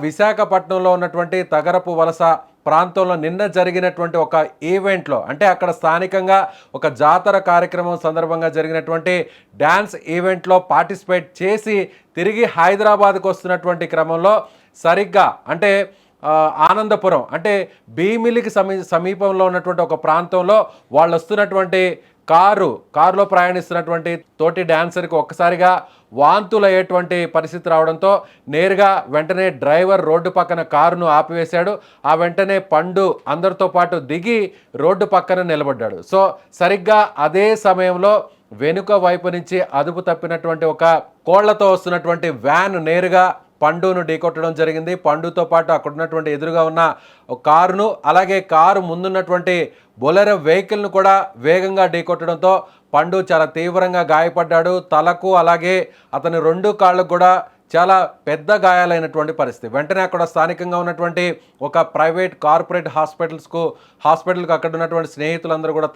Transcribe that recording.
విశాఖపట్నంలో ఉన్నటువంటి తగరపు వలస ప్రాంతంలో నిన్న జరిగినటువంటి ఒక ఈవెంట్లో, అంటే అక్కడ స్థానికంగా ఒక జాతర కార్యక్రమం సందర్భంగా జరిగినటువంటి డ్యాన్స్ ఈవెంట్లో పార్టిసిపేట్ చేసి తిరిగి హైదరాబాద్కు వస్తున్నటువంటి క్రమంలో సరిగ్గా అంటే ఆనందపురం అంటే భీమిలికి సమీపంలో ఉన్నటువంటి ఒక ప్రాంతంలో వాళ్ళు వస్తున్నటువంటి కారులో ప్రయాణిస్తున్నటువంటి తోటి డ్యాన్సర్కి ఒక్కసారిగా వాంతులు అయ్యేటువంటి పరిస్థితి రావడంతో నేరుగా వెంటనే డ్రైవర్ రోడ్డు పక్కన కారును ఆపివేశాడు. ఆ వెంటనే పండు అందరితో పాటు దిగి రోడ్డు పక్కన నిలబడ్డాడు. సో సరిగ్గా అదే సమయంలో వెనుక వైపు నుంచి అదుపు తప్పినటువంటి ఒక కోళ్లతో వస్తున్నటువంటి వ్యాన్ నేరుగా పండును ఢీకొట్టడం జరిగింది. పండుతో పాటు అక్కడ ఉన్నటువంటి ఎదురుగా ఉన్న కారును, అలాగే కారు ముందున్నటువంటి బొలెరో వెహికల్ను కూడా వేగంగా ఢీకొట్టడంతో పండు చాలా తీవ్రంగా గాయపడ్డాడు. తలకు అలాగే అతని 2 కాళ్ళకు కూడా చాలా పెద్ద గాయాలైనటువంటి పరిస్థితి. వెంటనే అక్కడ స్థానికంగా ఉన్నటువంటి ఒక ప్రైవేట్ కార్పొరేట్ హాస్పిటల్కి అక్కడ ఉన్నటువంటి స్నేహితులందరూ కూడా